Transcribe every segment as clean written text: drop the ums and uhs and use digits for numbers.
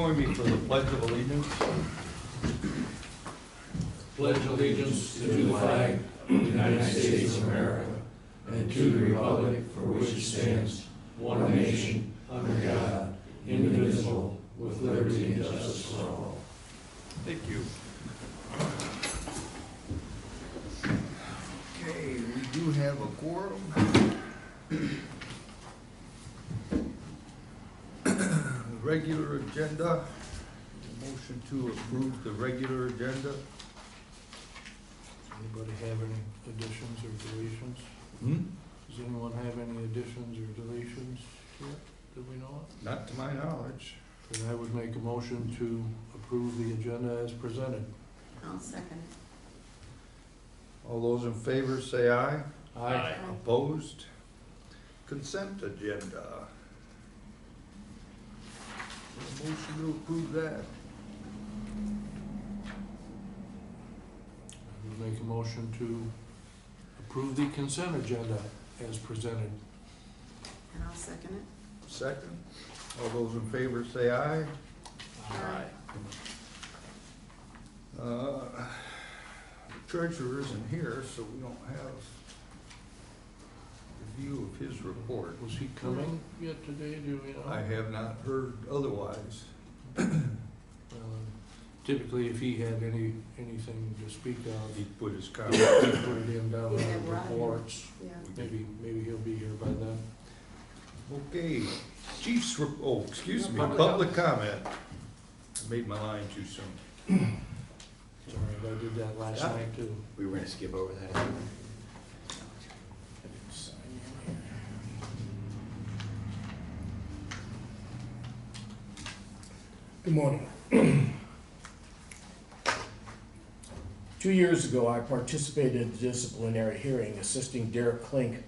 Join me for the Pledge of Allegiance. Pledge allegiance to the flag of the United States of America and to the republic for which it stands, one nation, under God, indivisible, with liberty and justice for all. Thank you. Okay, we do have a quorum. Regular agenda. Motion to approve the regular agenda. Does anybody have any additions or deletions? Does anyone have any additions or deletions here that we know of? Not to my knowledge. Then I would make a motion to approve the agenda as presented. I'll second it. All those in favor say aye. Aye. Opposed? Consent agenda. Motion to approve that. I would make a motion to approve the consent agenda as presented. And I'll second it. Second. All those in favor say aye. The treasurer isn't here, so we don't have a view of his report. Was he coming yet today, do we know? I have not heard otherwise. Typically, if he had anything to speak of, He put his he'd comment. put it in down Yeah, in the right. reports. Yeah. Maybe he'll be here by then. Okay, chief's, excuse me, Public public comment. I made my line too soon. It's all right, I did that last Yeah. night too. We were gonna skip over that. Good morning. 2 years ago, I participated in a disciplinary hearing assisting Derek Klink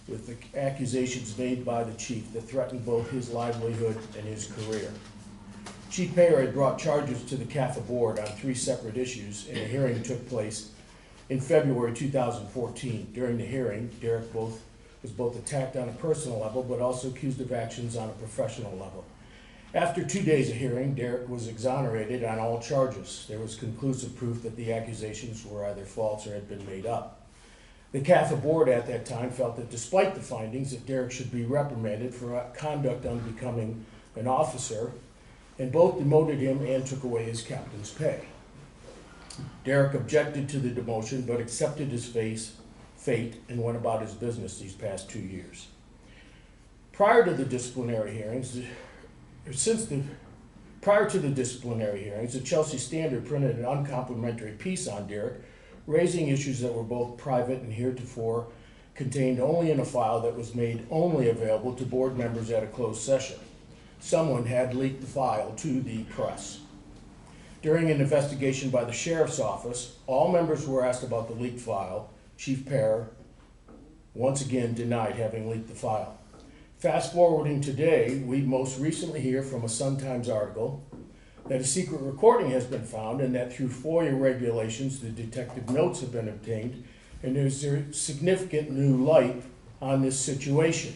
with the accusations made by the chief that threatened both his livelihood and his career. Chief Payer had brought charges to the CAFA board on 3 separate issues, and a hearing took place in February 2014. During the hearing, Derek was both attacked on a personal level, but also accused of actions on a professional level. After 2 days of hearing, Derek was exonerated on all charges. There was conclusive proof that the accusations were either false or had been made up. The CAFA board at that time felt that despite the findings, that Derek should be reprimanded for conduct unbecoming an officer, and both demoted him and took away his captain's pay. Derek objected to the demotion, but accepted his fate and went about his business these past 2 years. Prior to the disciplinary hearings, the Chelsea Standard printed an uncomplimentary piece on Derek, raising issues that were both private and heretofore contained only in a file that was made only available to board members at a closed session. Someone had leaked the file to the press. During an investigation by the sheriff's office, all members were asked about the leaked file. Chief Payer once again denied having leaked the file. Fast forwarding today, we most recently hear from a Sun-Times article that a secret recording has been found and that through FOIA regulations, the detective notes have been obtained, and there's a significant new light on this situation.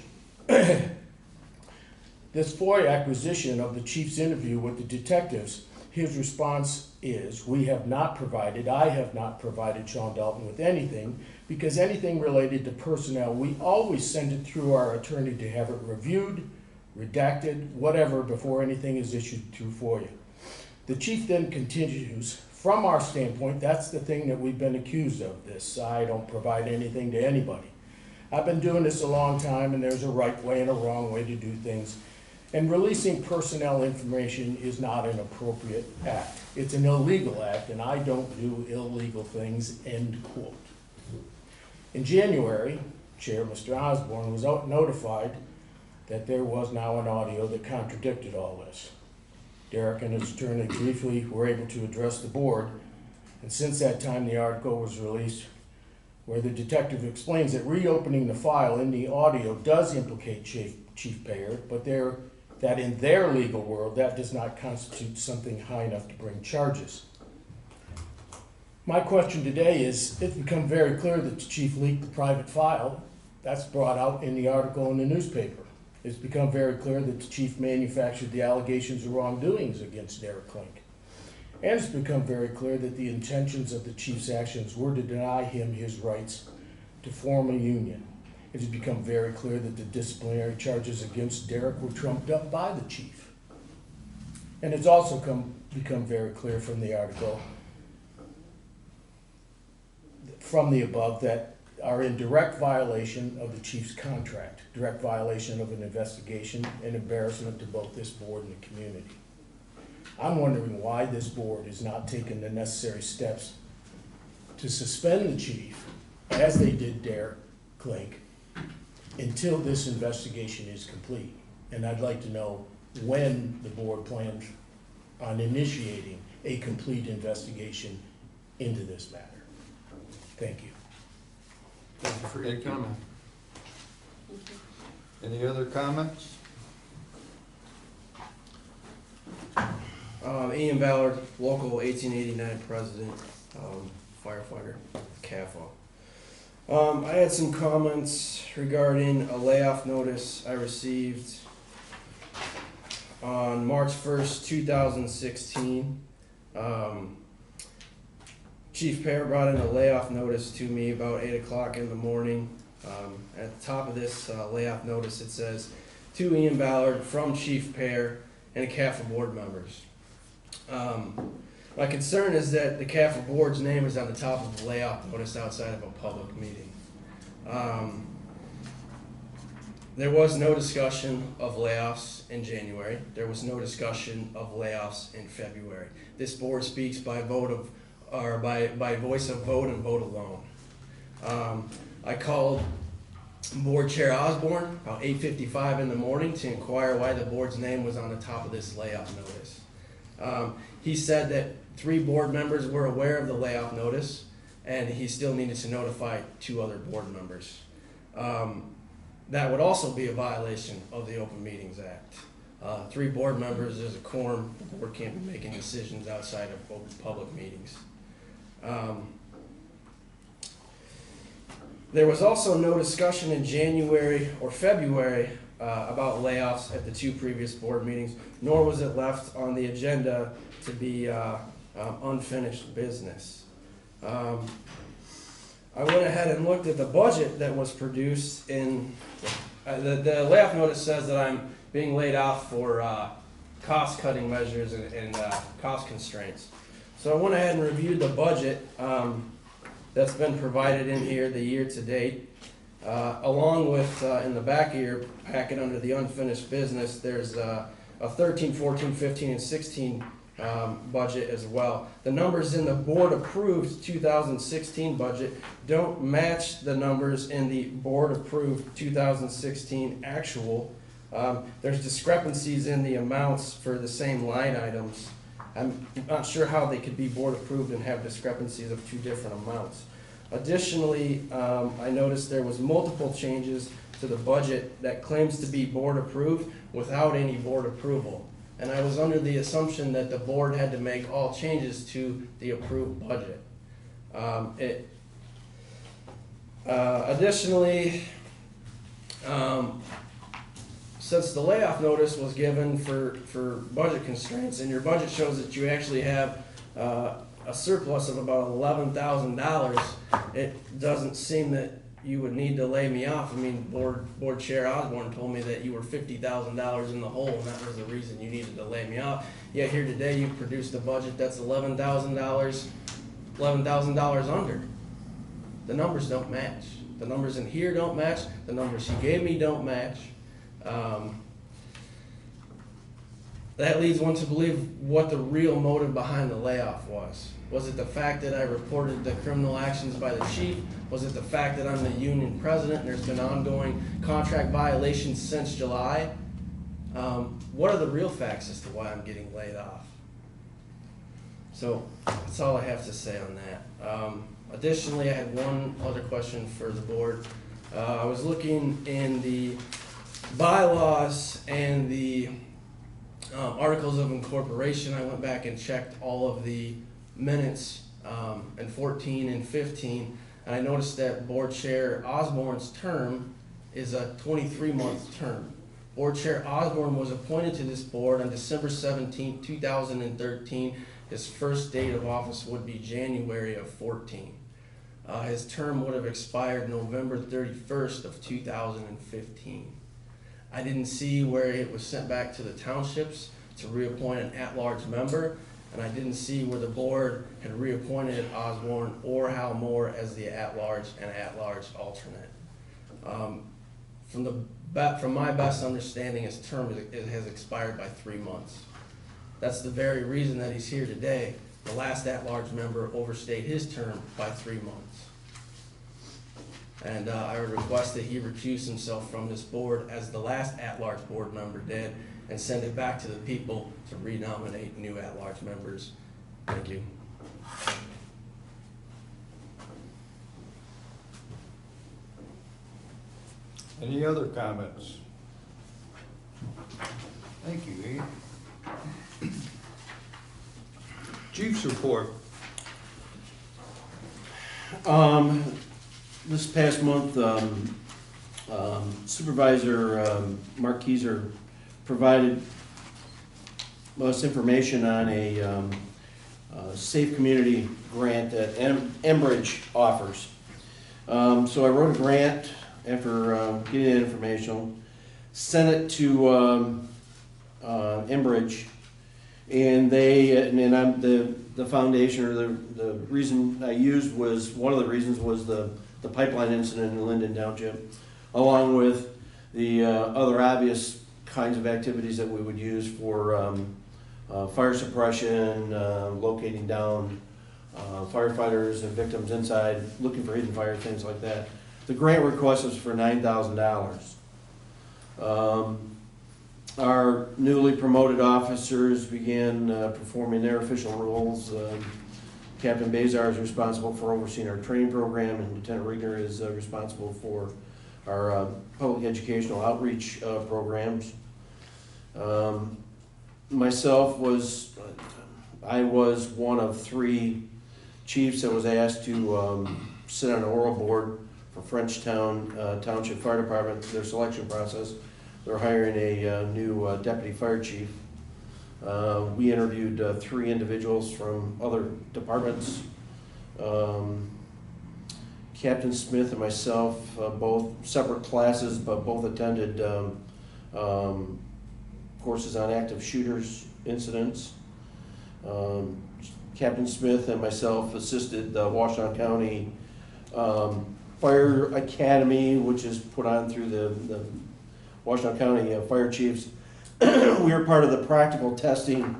This FOIA acquisition of the chief's interview with the detectives, his response is, I have not provided Sean Dalton with anything, because anything related to personnel, we always send it through our attorney to have it reviewed, redacted, whatever, before anything is issued through FOIA. The chief then continues, from our standpoint, that's the thing that we've been accused of, this. I don't provide anything to anybody. I've been doing this a long time, and there's a right way and a wrong way to do things. And releasing personnel information is not an appropriate act. It's an illegal act, and I don't do illegal things, end quote. In January, Chair Mr. Osborne was notified that there was now an audio that contradicted all this. Derek and his attorney briefly were able to address the board, and since that time the article was released where the detective explains that reopening the file in the audio does implicate Chief Payer, but that in their legal world, that does not constitute something high enough to bring charges. My question today is, it's become very clear that the chief leaked the private file. That's brought out in the article in the newspaper. It's become very clear that the chief manufactured the allegations of wrongdoings against Derek Klink. And it's become very clear that the intentions of the chief's actions were to deny him his rights to form a union. It has become very clear that the disciplinary charges against Derek were trumped up by the chief. And it's also become very clear from the article, from the above, that are in direct violation of the chief's contract, direct violation of an investigation, and embarrassment to both this board and the community. I'm wondering why this board has not taken the necessary steps to suspend the chief, as they did Derek Klink, until this investigation is complete. And I'd like to know when the board plans on initiating a complete investigation into this matter. Thank you. Thank you for your comment. Thank you. Any other comments? Ian Ballard, local 1889 president, firefighter, CAFA. I had some comments regarding a layoff notice I received on March 1st, 2016. Chief Pear brought in a layoff notice to me about 8 o'clock in the morning. At the top of this layoff notice, it says, "To Ian Ballard from Chief Pear and CAFA board members." My concern is that the CAFA board's name is on the top of the layoff notice outside of a public meeting. There was no discussion of layoffs in January. There was no discussion of layoffs in February. This board speaks by vote of, or by voice of vote and vote alone. I called Board Chair Osborne about 8:55 in the morning to inquire why the board's name was on the top of this layoff notice. He said that 3 board members were aware of the layoff notice, and he still needed to notify 2 other board members. That would also be a violation of the Open Meetings Act. 3 board members is a quorum. The board can't be making decisions outside of open public meetings. There was also no discussion in January or February about layoffs at the 2 previous board meetings, nor was it left on the agenda to be unfinished business. I went ahead and looked at the budget that was produced in, the layoff notice says that I'm being laid off for cost-cutting measures and cost constraints. So I went ahead and reviewed the budget that's been provided in here, the year to date, along with in the back of your packet under the unfinished business, there's a 13, 14, 15, and 16 budget as well. The numbers in the board-approved 2016 budget don't match the numbers in the board-approved 2016 actual. There's discrepancies in the amounts for the same line items. I'm not sure how they could be board-approved and have discrepancies of 2 different amounts. Additionally, I noticed there was multiple changes to the budget that claims to be board-approved without any board approval. And I was under the assumption that the board had to make all changes to the approved budget. Additionally, since the layoff notice was given for budget constraints, and your budget shows that you actually have a surplus of about $11,000, it doesn't seem that you would need to lay me off. I mean, Board Chair Osborne told me that you were $50,000 in the hole, and that was the reason you needed to lay me off. Yet here today, you produced a budget that's $11,000 under. The numbers don't match. The numbers in here don't match. The numbers he gave me don't match. That leads one to believe what the real motive behind the layoff was. Was it the fact that I reported the criminal actions by the chief? Was it the fact that I'm the union president and there's been ongoing contract violations since July? What are the real facts as to why I'm getting laid off? So that's all I have to say on that. Additionally, I had one other question for the board. I was looking in the bylaws and the articles of incorporation. I went back and checked all of the minutes in 14 and 15, and I noticed that Board Chair Osborne's term is a 23-month term. Board Chair Osborne was appointed to this board on December 17, 2013. His first date of office would be January of 14. His term would have expired November 31st of 2015. I didn't see where it was sent back to the townships to reappoint an at-large member, and I didn't see where the board had reappointed Osborne or Hal Moore as the at-large and at-large alternate. From my best understanding, his term has expired by 3 months. That's the very reason that he's here today. The last at-large member overstayed his term by 3 months. And I would request that he recuse himself from this board as the last at-large board member did, and send it back to the people to renominate new at-large members. Thank you. Any other comments? Thank you, Ian. Chief's report. This past month, Supervisor Mark Keyser provided us information on a Safe Community grant that Enbridge offers. So I wrote a grant after getting that information, sent it to Enbridge, and the foundation, or the reason I used was, one of the reasons was the pipeline incident in Linden Township, along with the other obvious kinds of activities that we would use for fire suppression, locating down firefighters and victims inside, looking for hidden fire, things like that. The grant request was for $9,000. Our newly promoted officers began performing their official roles. Captain Bazar is responsible for overseeing our training program, and Lieutenant Rigner is responsible for our public educational outreach programs. I was one of 3 chiefs that was asked to sit on an oral board for Frenchtown Township Fire Department, their selection process. They're hiring a new deputy fire chief. We interviewed 3 individuals from other departments. Captain Smith and myself, both separate classes, but both attended courses on active shooters incidents. Captain Smith and myself assisted the Washington County Fire Academy, which is put on through the Washington County Fire Chiefs. We were part of the practical testing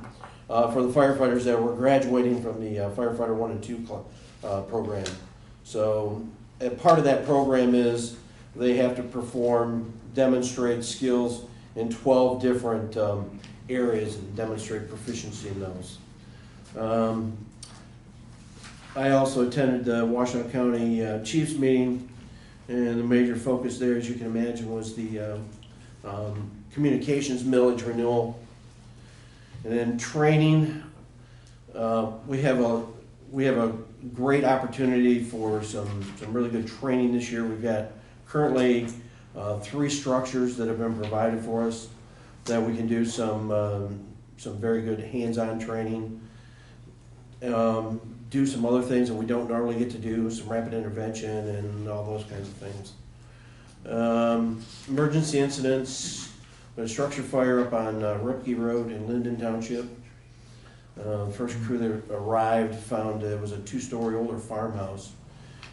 for the firefighters that were graduating from the Firefighter 1 and 2 program. So part of that program is they have to demonstrate skills in 12 different areas and demonstrate proficiency in those. I also attended the Washington County Chiefs meeting, and the major focus there, as you can imagine, was the communications millage renewal. And then training, we have a great opportunity for some really good training this year. We've got currently 3 structures that have been provided for us that we can do some very good hands-on training. Do some other things that we don't normally get to do, some rapid intervention and all those kinds of things. Emergency incidents, a structure fire up on Ripke Road in Linden Township. First crew that arrived found it was a 2-story older farmhouse,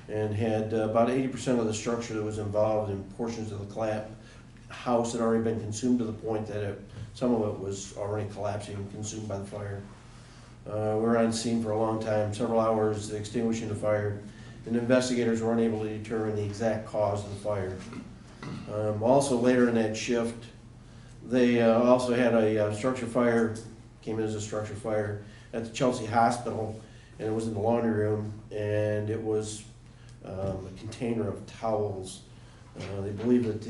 and had about 80% of the structure that was involved in portions of the house had already been consumed to the point that some of it was already collapsing and consumed by the fire. We were on scene for a long time, several hours extinguishing the fire, and investigators were unable to determine the exact cause of the fire. Also later in that shift, they also had a structure fire, came in as a structure fire at the Chelsea Hospital, and it was in the laundry room, and it was a container of towels. They believe that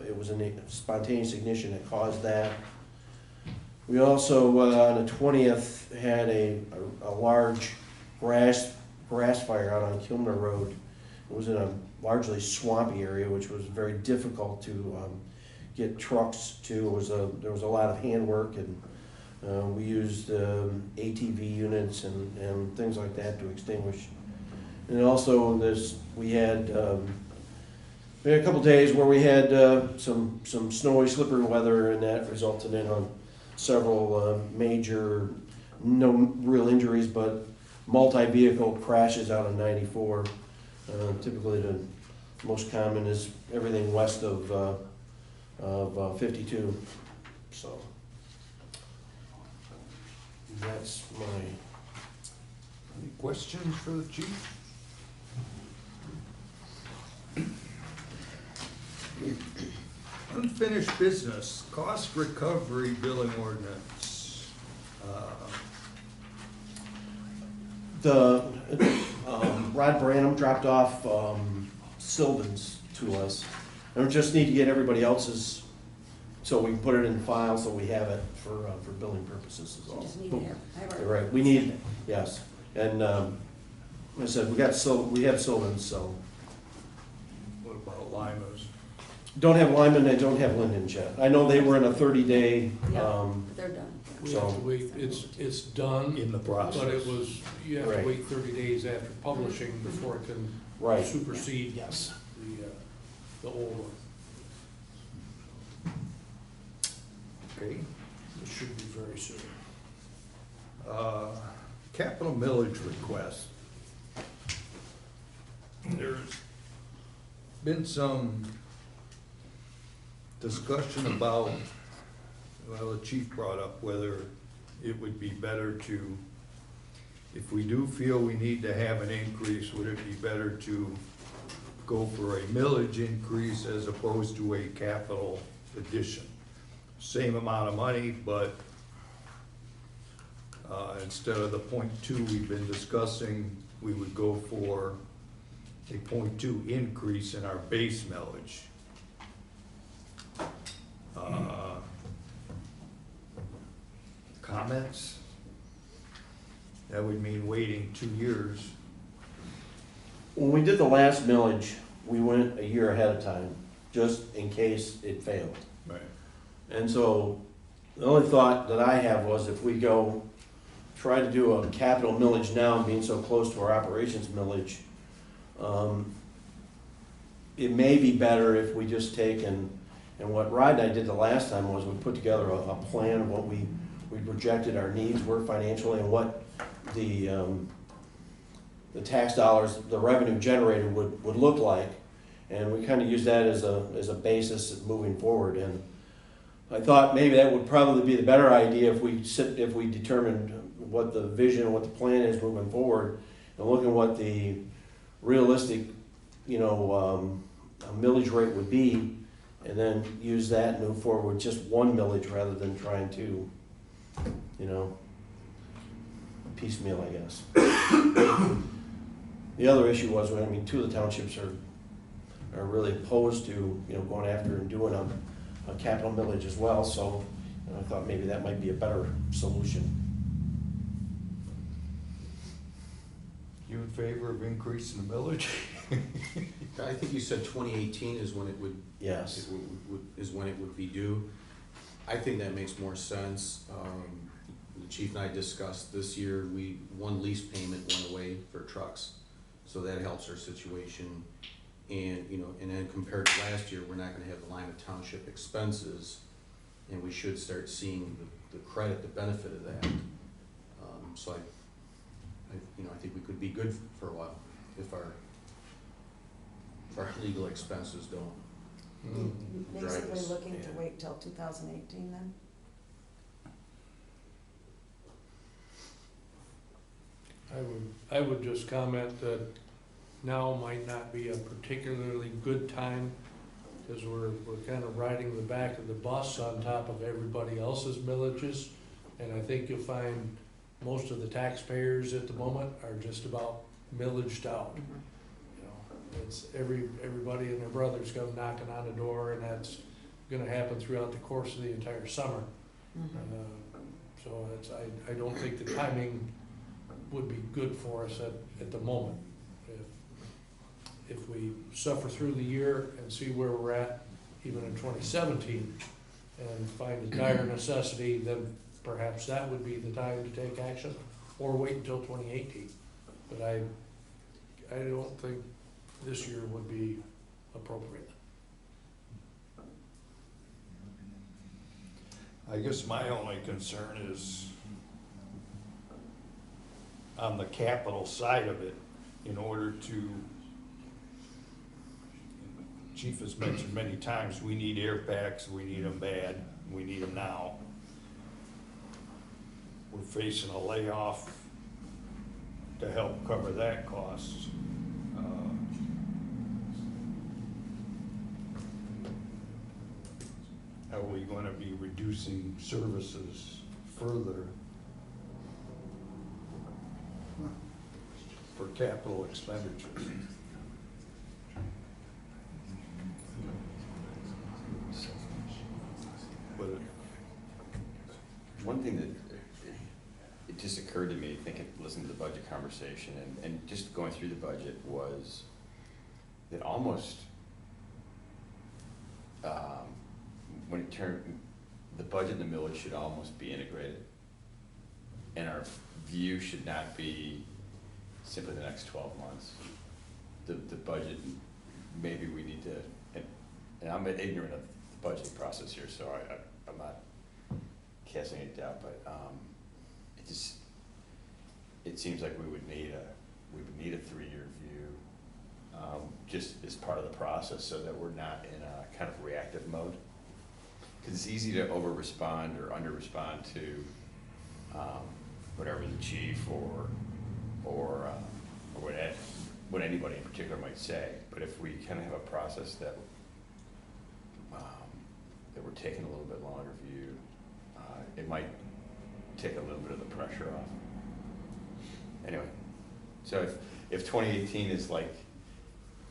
it was a spontaneous ignition that caused that. We also, on the 20th, had a large grass fire out on Kilmer Road. It was in largely swampy area, which was very difficult to get trucks to. There was a lot of handwork, and we used ATV units and things like that to extinguish. And also we had a couple days where we had some snowy, slippery weather, and that resulted in several major, no real injuries, but multi-vehicle crashes out of 94. Typically the most common is everything west of 52. So that's my... Any questions for the chief? Unfinished business, cost recovery billing ordinance. Rod Branham dropped off Sylvan's to us. And we just need to get everybody else's, so we can put it in the file, so we have it for billing purposes is You all. just need to have. I've already Right, we sent need, it. yes. And I said, we have Sylvan's, so. What about Lima's? Don't have Lyman, I don't have Linden's yet. I know they were in a 30-day, Yeah, but they're done. We have to wait, it's done, In the process. but you have to Right. wait 30 days after publishing before it can right. supersede Yes. the old one. Okay. It should be very soon. Capital millage request. There's been some discussion about, well, the chief brought up whether it would be better to, if we do feel we need to have an increase, would it be better to go for a millage increase as opposed to a capital addition? Same amount of money, but instead of the 0.2 we've been discussing, we would go for a 0.2 increase in our base millage. Comments? That would mean waiting 2 years. When we did the last millage, we went a year ahead of time, just in case it failed. Right. And so the only thought that I have was if we go try to do a capital millage now, being so close to our operations millage, it may be better if we just take and what Rod and I did the last time was we put together a plan of what we projected our needs were financially and what the tax dollars, the revenue generated would look like. And we kind of use that as a basis moving forward. And I thought maybe that would probably be the better idea if we determined what the vision, what the plan is moving forward, and look at what the realistic, millage rate would be, and then use that and move forward with just one millage rather than trying to, piecemeal, I guess. The other issue was, two of the townships are really opposed to, going after and doing a capital millage as well, so I thought maybe that might be a better solution. You in favor of increasing the millage? I think you said 2018 is when it would, Yes. is when it would be due. I think that makes more sense. The chief and I discussed this year, one lease payment went away for trucks, so that helps our situation. And, and then compared to last year, we're not gonna have the Lima Township expenses, and we should start seeing the credit, the benefit of that. So I think we could be good for a while if our legal expenses don't. Basically us, looking to yeah. wait till 2018 then? I would just comment that now might not be a particularly good time, because we're kind of riding the back of the bus on top of everybody else's millages. And I think you'll find most of the taxpayers at the moment are just about millaged out. It's everybody and their brother's come knocking on the door, and that's gonna happen throughout the course of the entire summer. So I don't think the timing would be good for us at the moment. if we suffer through the year and see where we're at, even in 2017, and find a dire necessity, then perhaps that would be the time to take action, or wait until 2018. But I don't think this year would be appropriate. I guess my only concern is on the capital side of it, in order to, Chief has mentioned many times, we need air packs, we need them bad, we need them now. We're facing a layoff to help cover that cost. Are we gonna be reducing services further for capital expenditures? But One thing that it just occurred to me, listening to the budget conversation and just going through the budget, was that almost, when it turned, the budget and the millage should almost be integrated. And our view should not be simply the next 12 months. The budget, maybe we need to, and I'm ignorant of the budgeting process here, so I'm not casting it doubt, but it seems like we would need a 3-year view, just as part of the process, so that we're not in a kind of reactive mode. Because it's easy to over-respond or under-respond to whatever the chief or what anybody in particular might say. But if we kind of have a process that we're taking a little bit longer view, it might take a little bit of the pressure off. Anyway, so if 2018 is like,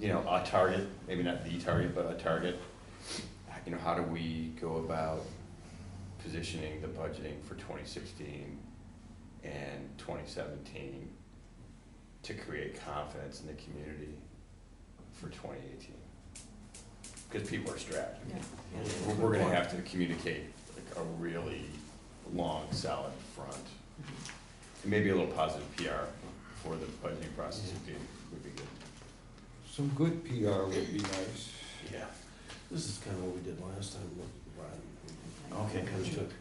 a target, maybe not the target, but a target, how do we go about positioning the budgeting for 2016 and 2017 to create confidence in the community for 2018? Because people are strapped. Yeah. We're gonna have to communicate like a really long, solid front. And maybe a little positive PR for the budgeting process would be good. some good PR would be nice. Yeah. This is kind of what we did last time, Brian. Okay, We gotcha. took,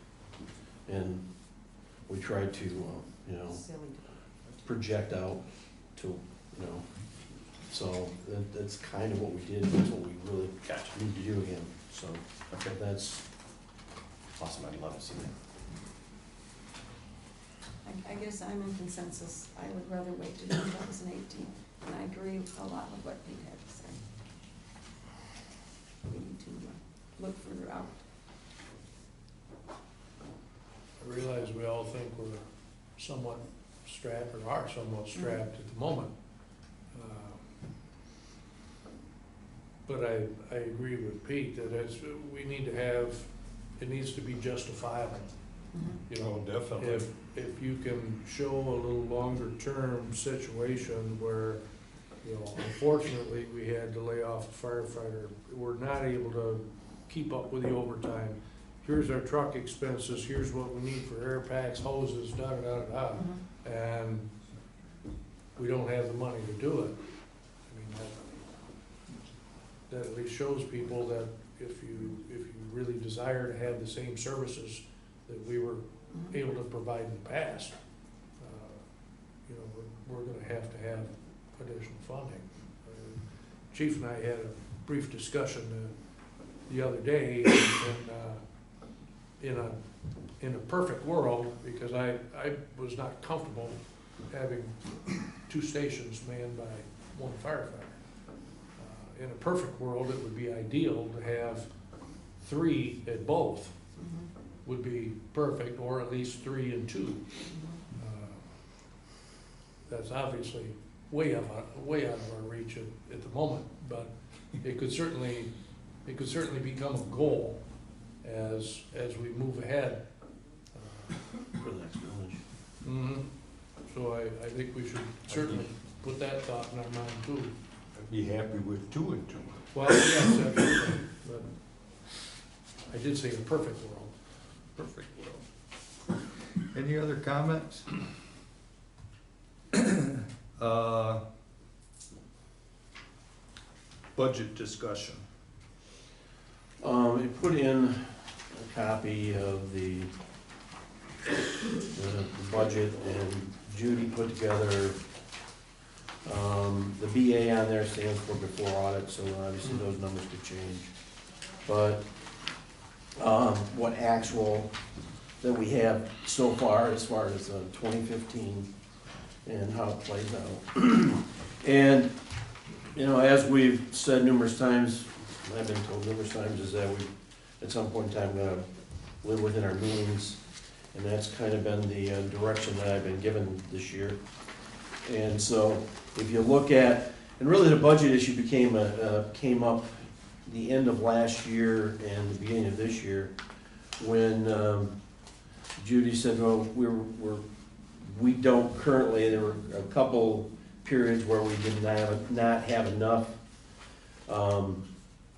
and we tried to, Silly. project out to, so that's kind of what we did, that's what we really Gotcha. need to do again, so. Okay. That's, Awesome, I'd love to see that. I guess I'm in consensus. I would rather wait till 2018, and I agree a lot with what Pete had to say. We need to look further out. I realize we all think we're somewhat strapped, or are somewhat strapped at the moment. But I agree with Pete that we need to have, it needs to be justifiable. Mhm. Oh, definitely. If you can show a little longer term situation where, unfortunately, we had to lay off a firefighter, we're not able to keep up with the overtime. Here's our truck expenses, here's what we need for air packs, hoses, da-da-da-da-da, Mhm. and we don't have the money to do it. I mean, that at least shows people that if you really desire to have the same services that we were Mhm. able to provide in the past, we're gonna have additional funding. Chief and I had a brief discussion the other day, and in a perfect world, because I was not comfortable having 2 stations manned by 1 firefighter. In a perfect world, it would be ideal to have 3 at both, Mhm. would be perfect, or at least 3 and 2. Mhm. That's obviously way out of our reach at the moment, but it could certainly become a goal as we move ahead. for the next village. So I think we should certainly put that thought in our mind too. be happy with 2 and 2. Well, yes, absolutely, but I did say a perfect world. Perfect world. Any other comments? Budget discussion. We put in a copy of the budget, and Judy put together, the BA on there stands for before audit, so obviously those numbers could change. But, what actual that we have so far as 2015 and how it plays out. And, you know, as we've said numerous times, I've been told numerous times, is that we, at some point in time, gonna live within our means, and that's kind of been the direction that I've been given this year. And so, if you look at, and really the budget issue came up the end of last year and the beginning of this year, when Judy said, well, we don't currently, there were a couple periods where we did not have enough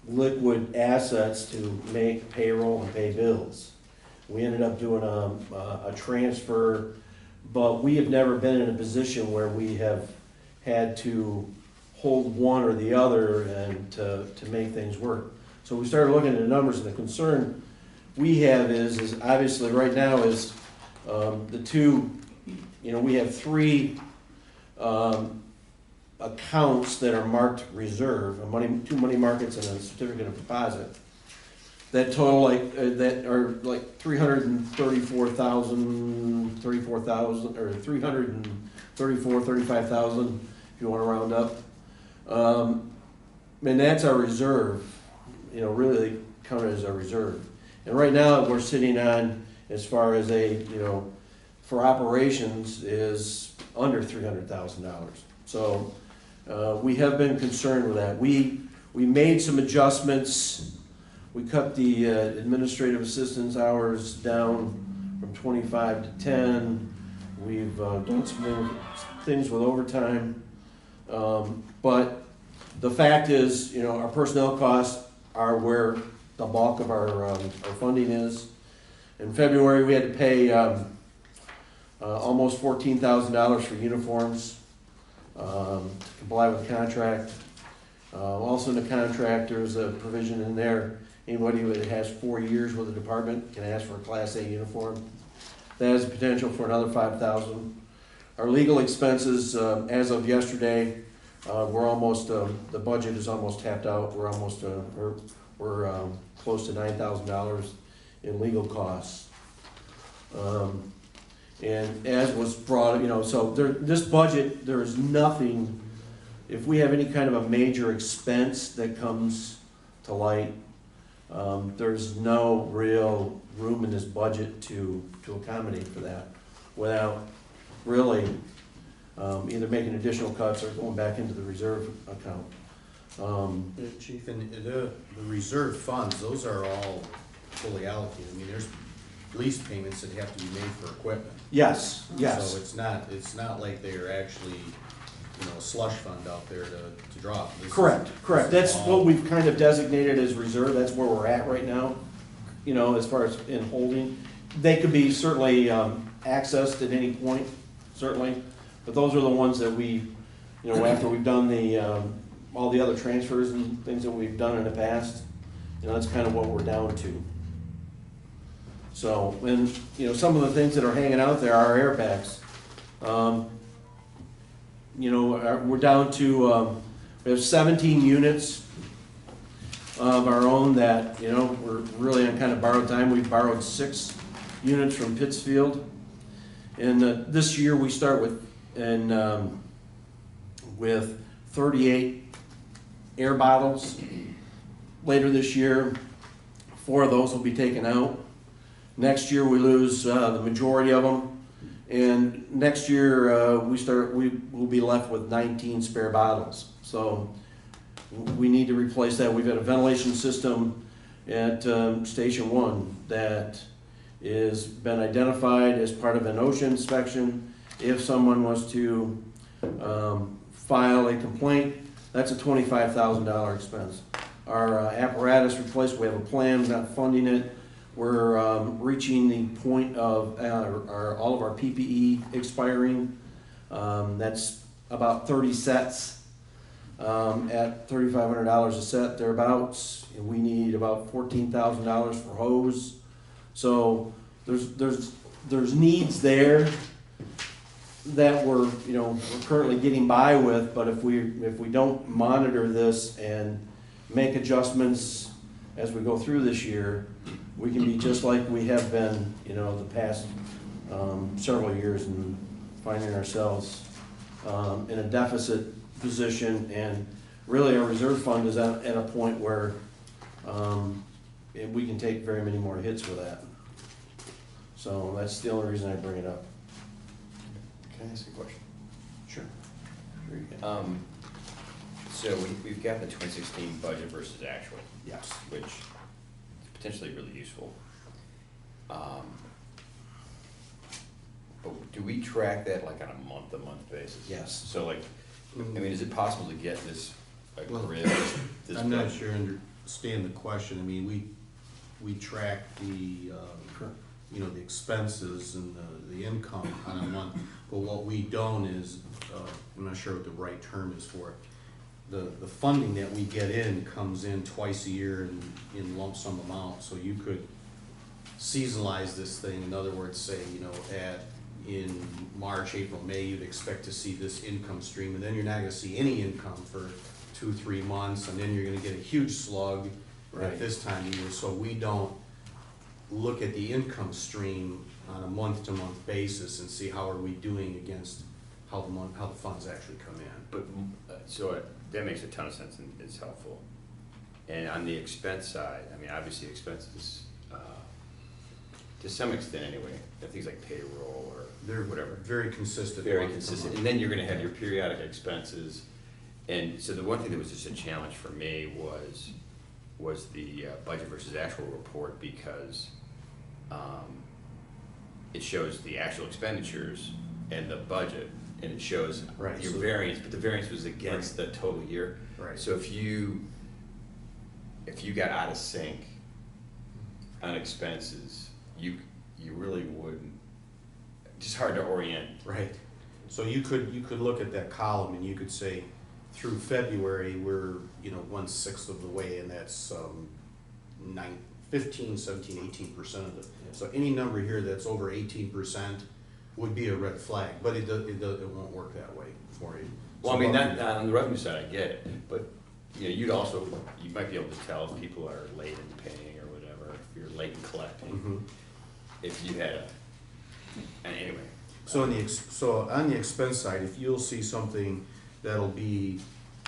liquid assets to make payroll and pay bills. We ended up doing a transfer, but we have never been in a position where we have had to hold one or the other and to make things work. So we started looking at the numbers, and the concern we have is obviously right now is the two, you know, we have 3 accounts that are marked reserve, 2 money markets and a certificate of deposit, that total that are like 334,000, or 35,000, if you want to round up. And that's our reserve, you know, really counted as our reserve. And right now we're sitting on, as far as for operations, is under $300,000. So we have been concerned with that. We made some adjustments. We cut the administrative assistance hours down from 25 to 10. We've done some things with overtime. But the fact is, you know, our personnel costs are where the bulk of our funding is. In February, we had to pay almost $14,000 for uniforms to comply with the contract. Also in the contract, there's a provision in there, anybody that has 4 years with the department can ask for a Class A uniform. That has a potential for another $5,000. Our legal expenses, as of yesterday, we're almost, the budget is almost tapped out. We're almost, we're close to $9,000 in legal costs. And as was brought, you know, so this budget, there is nothing, if we have any kind of a major expense that comes to light, there's no real room in this budget to accommodate for that without really either making additional cuts or going back into the reserve account. Chief, and the reserve funds, those are all fully allocated. I mean, there's lease payments that have to be made for equipment. Yes. So it's not like they're actually, you know, a slush fund out there to draw. Correct. That's what we've kind of designated as reserve. That's where we're at right now, you know, as far as in holding. They could be certainly accessed at any point, certainly, but those are the ones that we, you know, after we've done the all the other transfers and things that we've done in the past, you know, that's kind of what we're down to. So, and, you know, some of the things that are hanging out there are airbags. You know, we're down to, we have 17 units of our own that, you know, we're really on kind of borrowed time. We've borrowed 6 units from Pittsfield. And this year we start with 38 air bottles. Later this year, 4 of those will be taken out. Next year we lose the majority of them. And next year we will be left with 19 spare bottles. So we need to replace that. We've got a ventilation system at Station 1 that is been identified as part of an OSHA inspection. If someone was to file a complaint, That's a $25,000 expense. Our apparatus replacement, we have a plan, we're not funding it. We're reaching the point of all of our PPE expiring. That's about 30 sets at $3,500 a set, thereabouts. And we need about $14,000 for hose. So there's needs there that we're currently getting by with, but if we don't monitor this and make adjustments as we go through this year, we can be just like we have been, the past several years, and finding ourselves in a deficit position. And really, our reserve fund is at a point where we can take very many more hits with that. So that's the only reason I bring it up. Can I ask a question? Sure. So we've got the 2016 budget versus actual, Yes. which is potentially really useful. But do we track that like on a month-to-month basis? Yes. So like, I mean, is it possible to get this, a Well, grid? this I'm not budget? sure I understand the question. I mean, we track the, the expenses and the income on a month, but what we don't is, I'm not sure what the right term is for it. The funding that we get in comes in twice a year in lump sum amount, so you could seasonalize this thing. In other words, say, in March, April, May, you'd expect to see this income stream, and then you're not gonna see any income for 2-3 months, and then you're gonna get a huge slug Right. at this time of year. So we don't look at the income stream on a month-to-month basis and see how are we doing against how the funds actually come in. But, that makes a ton of sense and is helpful. And on the expense side, I mean, obviously expenses, to some extent anyway, things like payroll or They're whatever. very consistent. Very month to consistent, month. and then you're gonna have your periodic expenses. And so the one thing that was just a challenge for me was the budget versus actual report, because it shows the actual expenditures and the budget, and it shows Right, your so- variance, but the variance was against the total year. Right. So if you got out of sync on expenses, you really wouldn't, just hard to orient. Right, so you could look at that column and you could say, through February, we're, 1/6 of the way, and that's 15, 17, 18% of it. So any number here that's over 18% would be a red flag, but it won't work that way for you. Well, I So mean, what that, on the revenue side, I get it, but, you might be able to tell if people are late in paying or whatever, if you're late in collecting, Mhm. if you had and anyway. So on the expense side, if you'll see something that'll be,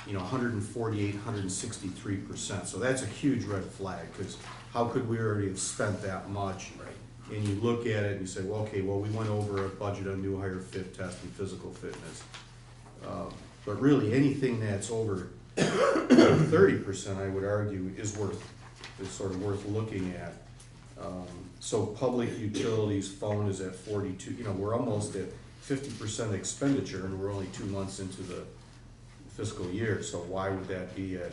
148, 163%, so that's a huge red flag, because how could we already have spent that much? Right. And you look at it and you say, well, okay, we went over a budget on new hire fit test and physical fitness. But really, anything that's over 30%, I would argue, is sort of worth looking at. So public utilities, phone is at 42, we're almost at 50% expenditure, and we're only 2 months into the fiscal year, so why would that be at,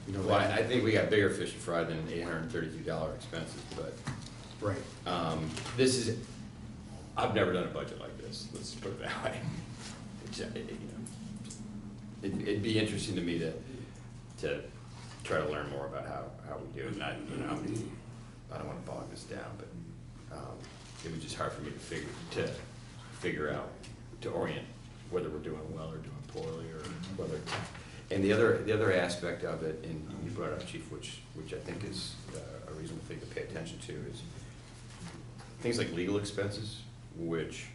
Well, I think we got bigger fish to fry than $832 expenses, but, right. this is, I've never done a budget like this, let's put it that way. It'd be interesting to me to try to learn more about how we do it, and I don't wanna bog this down, but, it was just hard for me to figure out, to orient whether we're doing well or doing poorly, or whether, and the other aspect of it, and you brought it up, Chief, which I think is a reasonable thing to pay attention to, is things like legal expenses, which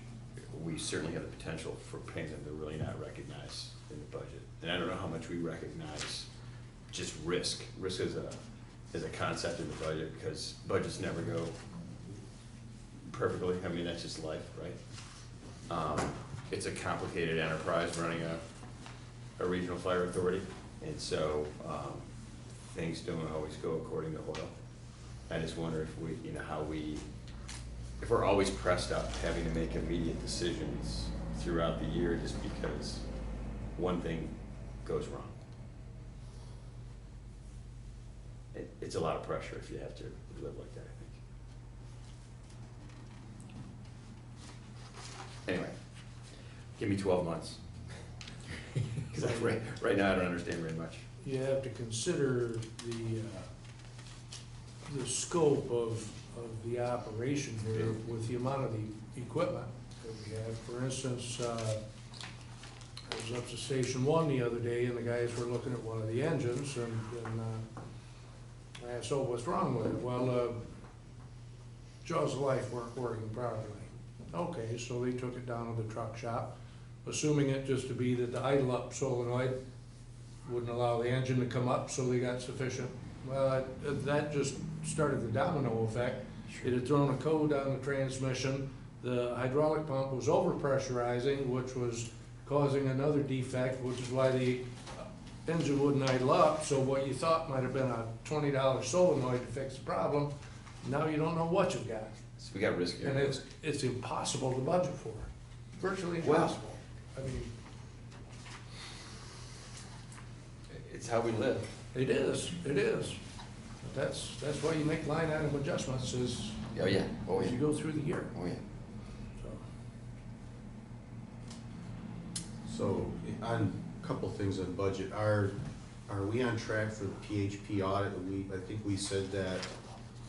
we certainly have the potential for paying them to really not recognize in the budget. And I don't know how much we recognize just risk as a concept in the budget, because budgets never go perfectly. I mean, that's just life, right? It's a complicated enterprise running a regional fire authority, and so things don't always go according to oil. I just wonder if if we're always pressed up having to make immediate decisions throughout the year, just because one thing goes wrong. It's a lot of pressure if you have to live like that, I think. Anyway, give me 12 months. Because right now I don't understand very much. You have to consider the scope of the operation here with the amount of the equipment that we have. For instance, I was up to Station 1 the other day, and the guys were looking at one of the engines, and I asked, "Oh, what's wrong with it?" "Well, jaws of life weren't working properly." Okay, so they took it down to the truck shop, assuming it just to be that the idle up solenoid wouldn't allow the engine to come up, so they got sufficient. Well, that just started the domino effect. It had thrown a code on the transmission. The hydraulic pump was overpressurizing, which was causing another defect, which is why the engine wouldn't idle up. So what you thought might have been a $20 solenoid to fix the problem, now you don't know what you've got. So we got risk here. And it's impossible to budget for, virtually Well, impossible. I mean, it's how we live. it is. But that's why you make line item adjustments as Oh, yeah. Oh, you yeah. go through the year. Oh, yeah. So, So, on a couple things on budget, are we on track for the PHP audit? I think we said that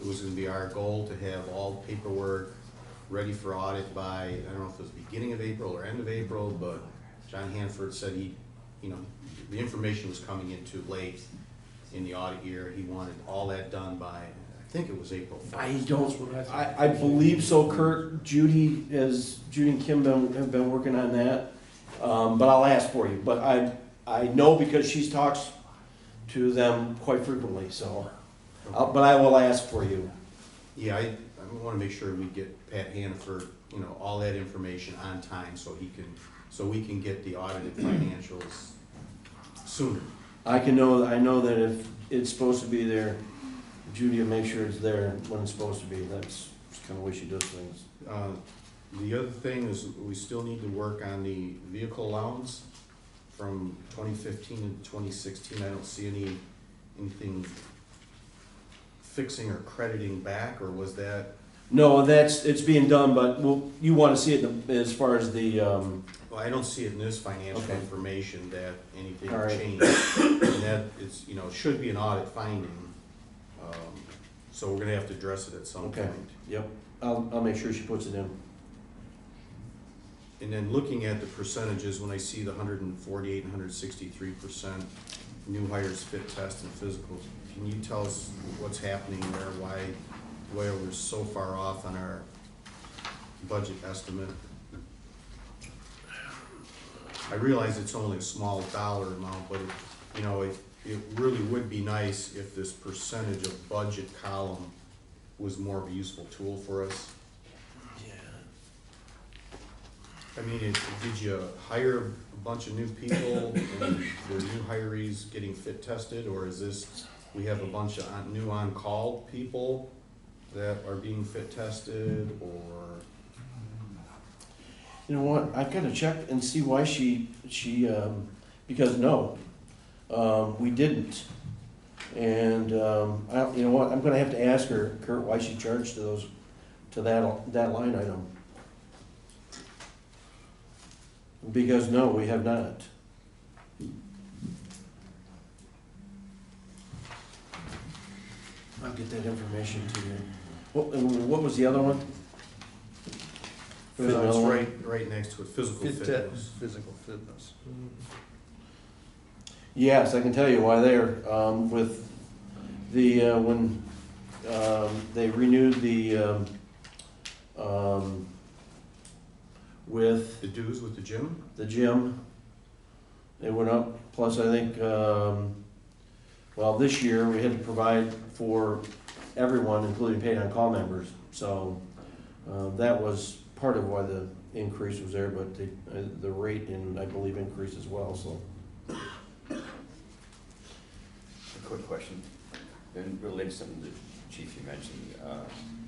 it was gonna be our goal to have all paperwork ready for audit by, I don't know if it was beginning of April or end of April, but John Hanford said the information was coming in too late in the audit year. He wanted all that done by, I think it was April 1st. I don't, I believe so, Kurt. Judy and Kim have been working on that. But I'll ask for you. But I know because she talks to them quite frequently, so. But I will ask for you. Yeah, I wanna make sure we get Pat Hanford, all that information on time so we can get the audited financials sooner. I know that if it's supposed to be there, Judy will make sure it's there when it's supposed to be. That's kind of the way she does things. The other thing is we still need to work on the vehicle allowance from 2015 and 2016. I don't see anything fixing or crediting back, or was that? No, it's being done, but you want to see it as far as the, Well, I don't see it in this financial Okay. information that anything All right. changed. And that it's, it should be an audit finding. So we're gonna have to address it at some Okay. point. Yep, I'll make sure she puts it in. And then looking at the percentages, when I see the 148 and 163% new hires fit test and physicals, can you tell us what's happening there? Why we're so far off on our budget estimate? I realize it's only a small dollar amount, but it really would be nice if this percentage of budget column was more of a useful tool for us. I mean, did you hire a bunch of new people and were new hirees getting fit tested, or is this, we have a bunch of new on-call people that are being fit tested, or? You know what, I've got to check and see why she, because no, we didn't. And, you know what, I'm gonna have to ask her, Kurt, why she charged to that line item. Because no, we have not. I'll get that information to you. What was the other one? It's right next to it, physical fitness. Physical fitness. Yes, I can tell you why there. With the, when they renewed the, with The dues with the gym? the gym, it went up, plus I think, well, this year we had to provide for everyone, including paid on call members, so, that was part of why the increase was there, but the rate I believe increased as well, so. A quick question, and related to something that Chief, you mentioned,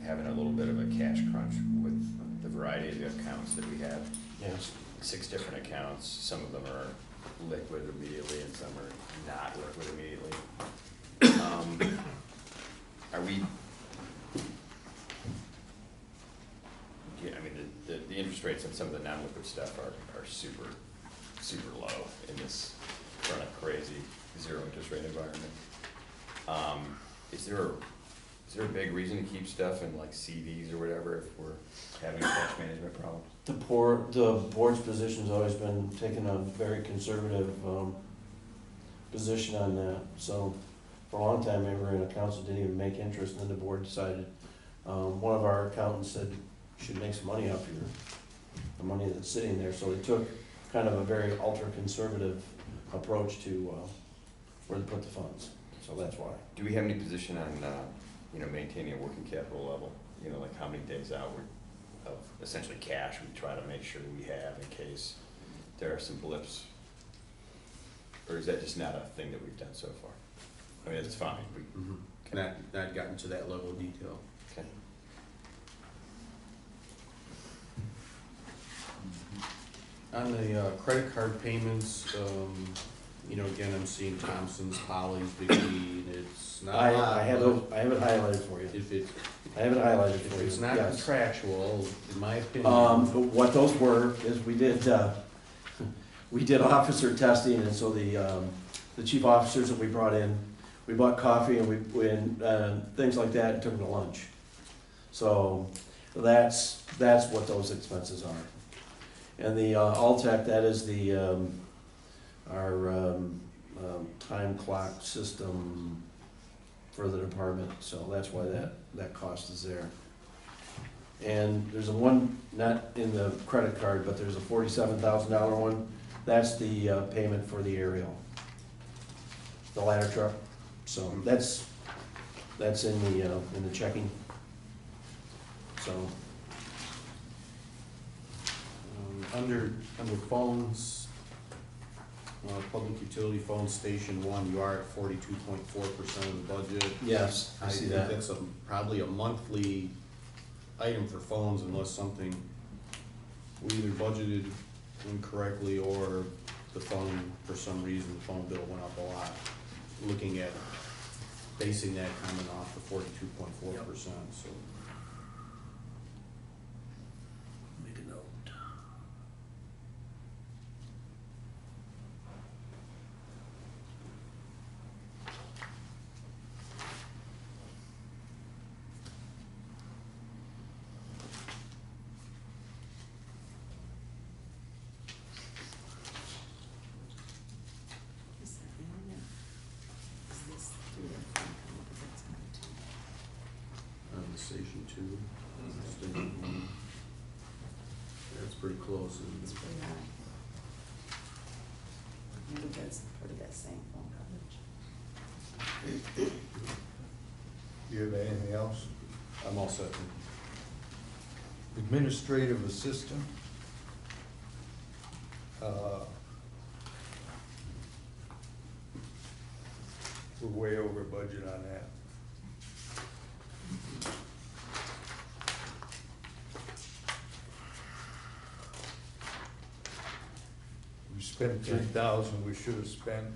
having a little bit of a cash crunch with the variety of accounts that we have. Yes. 6 different accounts, some of them are liquid immediately and some are not liquid immediately. Are we, yeah, I mean, the interest rates on some of the non-liquid stuff are super, super low in this kind of crazy zero interest rate environment. Is there a big reason to keep stuff in like CDs or whatever if we're having cash management problems? The board's position's always been taking a very conservative, position on that. So for a long time, everyone in the council didn't even make interest, and then the board decided, one of our accountants said, you should make some money off the money that's sitting there. So they took kind of a very ultra-conservative approach to, where to put the funds. So that's why. Do we have any position on, maintaining a working capital level? Like how many days out of essentially cash we try to make sure we have in case there are some blips? Or is that just not a thing that we've done so far? I mean, it's fine. Not gotten to that level of detail. Okay. On the credit card payments, again, I'm seeing Thompson's, Polly's, Biggie, it's not a lot. I have it highlighted for you. I have it highlighted for you. If it's not yes. contractual, in my opinion. What those were is we did officer testing, and so the chief officers that we brought in, we bought coffee and things like that and took them to lunch. So that's what those expenses are. And the Alltech, that is our time clock system for the department, so that's why that cost is there. And there's a one, not in the credit card, but there's a $47,000 one. That's the payment for the aerial, the ladder truck. So that's in the checking. So Under phones, public utility phone station 1, you are at 42.4% of the budget. yes, I see that. think that's probably a monthly item for phones unless something, we either budgeted incorrectly or the phone, for some reason, the phone bill went up a lot. Looking at basing that coming off the 42.4%, so. Make a note. Is that in there? Is this through the phone company? Because that's mine too. On the station 2, station 1. That's pretty close, isn't It's it? pretty high. Maybe that's part of that same phone coverage. Do you have anything else? I'm all set. Administrative assistant. We're way over budget on that. We spent 3,000, we should have spent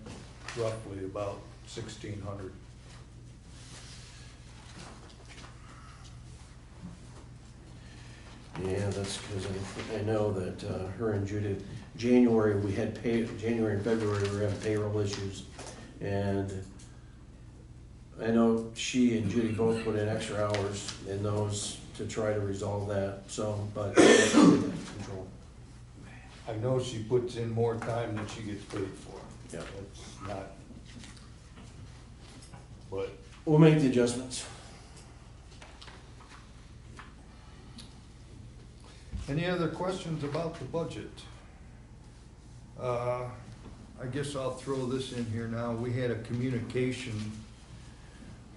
roughly about 1,600. Yeah, that's because I know that her and Judith, January and February, we were having payroll issues. And I know she and Judy both put in extra hours in those to try to resolve that, so, but that's under control. I know she puts in more time than she gets paid for. Yeah. That's not, but We'll make the adjustments. any other questions about the budget? I guess I'll throw this in here now. We had a communication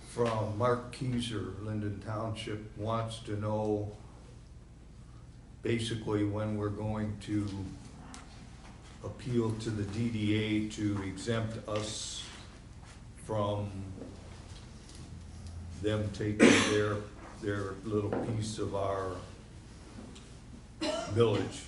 from Mark Keyser, Linden Township, wants to know basically when we're going to appeal to the DDA to exempt us from them taking their little piece of our village.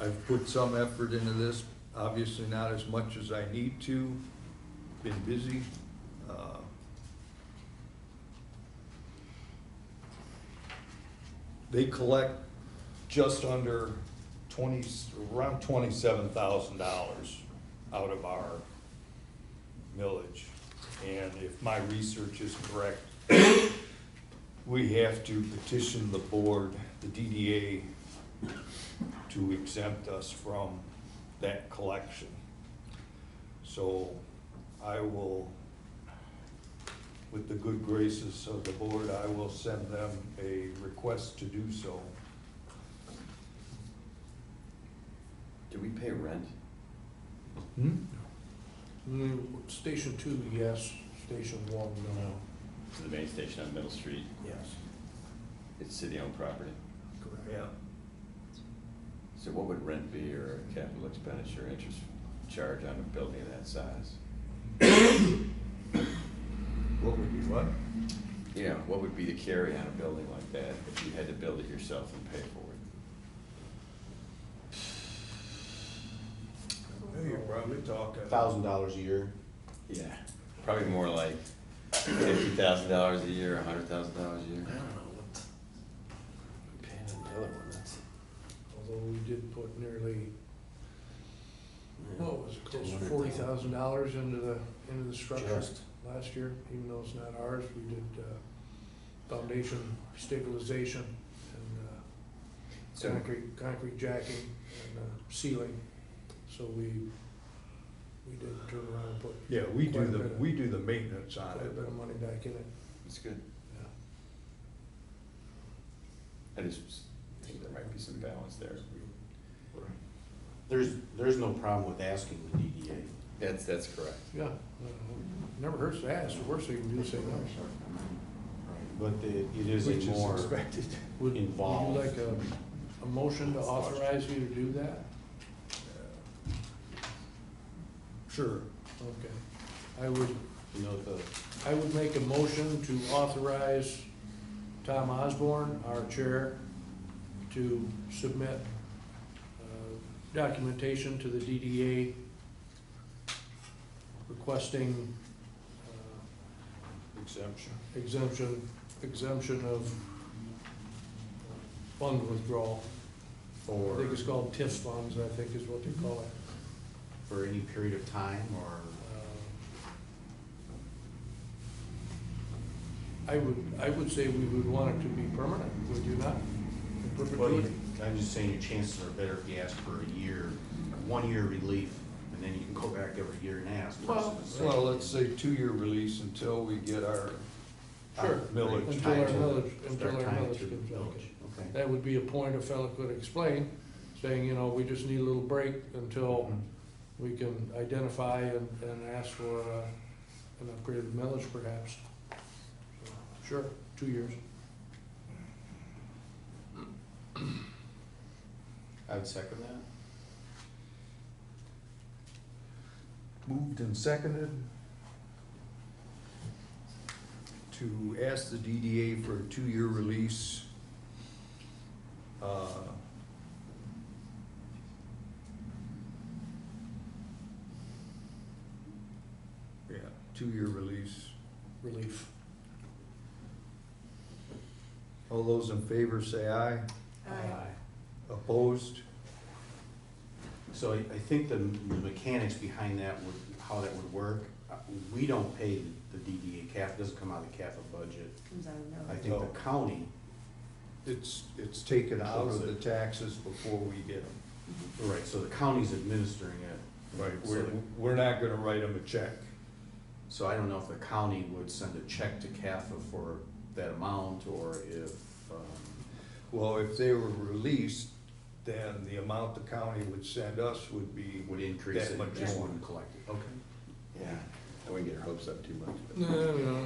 I've put some effort into this, obviously not as much as I need to, been busy. They collect just under around $27,000 out of our millage. And if my research is correct, we have to petition the board, the DDA, to exempt us from that collection. So I will, with the good graces of the board, I will send them a request to do so. Do we pay rent? Station 2, yes. Station 1, no. To the main station on Middle Street? Yes. It's city-owned property. Correct. Yeah. So what would rent be, or a capital expenditure interest charge on a building of that size? What would be what? Yeah, what would be the carry on a building like that if you had to build it yourself and pay for it? You're probably talking. $1,000 a year. Yeah, probably more like $50,000 a year, $100,000 a year. I don't know what we paid on the other one, that's. Although we did put nearly, what was it, close to $40,000 into the structure Just. last year, even though it's not ours. We did foundation stabilization and So- concrete jacking and ceiling. So we did turn around and put Yeah, we do quite a bit of- we do the maintenance on quite a it. bit of money back in it. That's good. Yeah. I just think there might be some balance there. There's no problem with asking the DDA. That's correct. Yeah, never hurts to ask. The worst thing you can do is say no. But it is Which a is more expected. involved. Would you like a motion to authorize you to do that? Sure. Okay. I would You know, I would make a motion to authorize Tom Osborne, our chair, to submit documentation to the DDA requesting exemption of fund withdrawal. I for, think it's called TIF funds, I think is what they call it. for any period of time, or? I would say we would want it to be permanent, would you not? In perpetuity? I'm just saying your chances are better if you ask for a year, 1 year relief, and then you can go back every year and ask. versus- Well, let's say 2-year release until we get our Sure. millage. Until our Time to- millage start tying comes to back. millage. Okay. That would be a point a fellow could explain, saying, you know, we just need a little break until we can identify and ask for an upgraded millage perhaps. So, sure, 2 years. I would second that. Moved and seconded to ask the DDA for a 2-year release. Yeah, 2-year release. Relief. All those in favor say aye. Aye. Opposed? So I think the mechanics behind that would, how that would work, we don't pay the DDA, CAFA doesn't come out of the CAFA budget. Comes out of I millage. think the county, It's taken out of the taxes before we get them. right, so the county's administering it. Right, So we're not gonna write them a check. So I don't know if the county would send a check to CAFA for that amount, or if, Well, if they were released, then the amount the county would send us would be would increase that it, much just more. wouldn't collect it. Okay. Yeah, I wouldn't get our hopes up too much. but- No.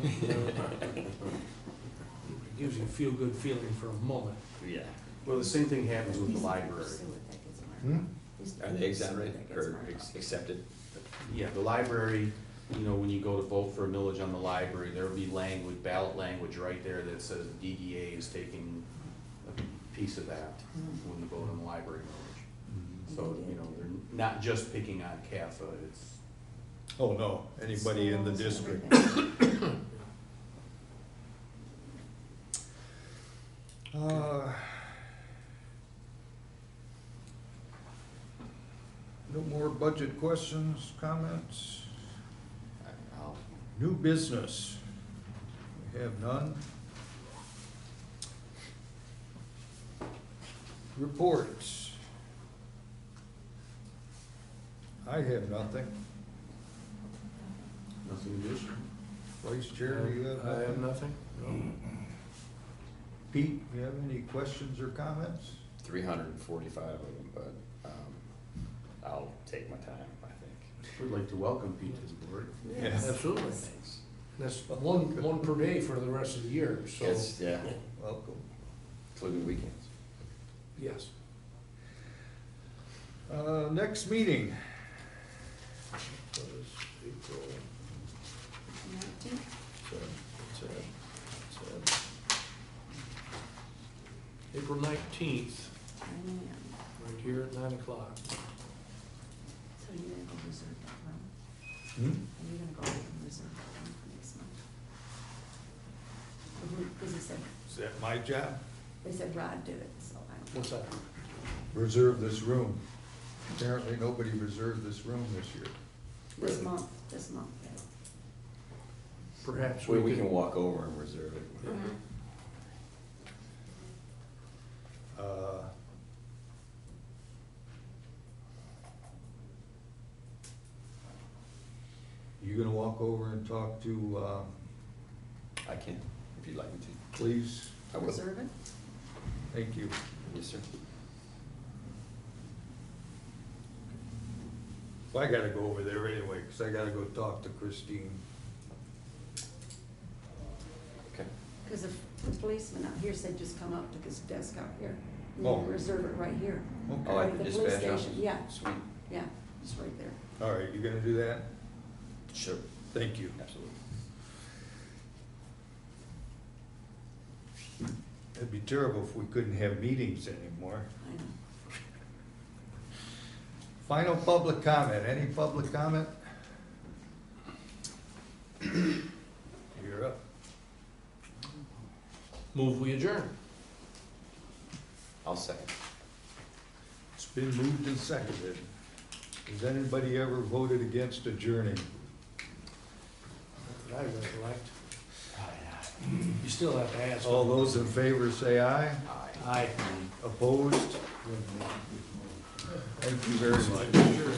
It gives you a feel-good feeling for a moment. Yeah. Well, the same thing happens with the library. Are they exonerated or accepted? Yeah, the library, you know, when you go to vote for a millage on the library, there'll be language, ballot language right there that says the DDA is taking a piece of that when you vote on the library millage. So, you know, they're not just picking on CAFA, it's, Oh, no, anybody in the Schools, district. everything. No more budget questions, comments? I'll New business? We have none. Reports? I have nothing. nothing additional. Vice Chair, do you have I have nothing? nothing. Pete, you have any questions or comments? 345 of them, but I'll take my time, I think. We'd like to welcome Pete to the board. Yes. Absolutely. Thanks. That's one per day for the rest of the year, so. Yes, yeah, Welcome. including weekends. Yes. Next meeting. What is April? 19th? April 19th, 9 a.m. right here at 9 o'clock. So you're gonna go reserve that room? Hmm? Are you gonna go ahead and reserve that room for next month? Because they said, Is that my job? Rod did it, so I don't. What's that? Reserve this room. Apparently, nobody reserved this room this year. This month, yeah. Perhaps We we can can, walk over and reserve it. Mhm. Uh, You gonna walk over and talk to, I can, if you'd like me to. please? I will. Reserve it? Thank you. Yes, sir. Well, I gotta go over there anyway, because I gotta go talk to Christine. Okay. Because the policeman out here said just come up to this desk out here. And Oh. then reserve it right here. Oh, Okay, at the The police dispatch office? station, yeah. Sweet. Yeah, it's right there. all right, you gonna do that? Sure. Thank you. Absolutely. It'd be terrible if we couldn't have meetings anymore. I know. Final public comment, any public comment? You're up. move we adjourn. I'll second. It's been moved and seconded. Has anybody ever voted against adjourning? Not that I recollect. You still have to ask. All those in favor say aye. Aye. Aye. Opposed? Thank you very much. Sure.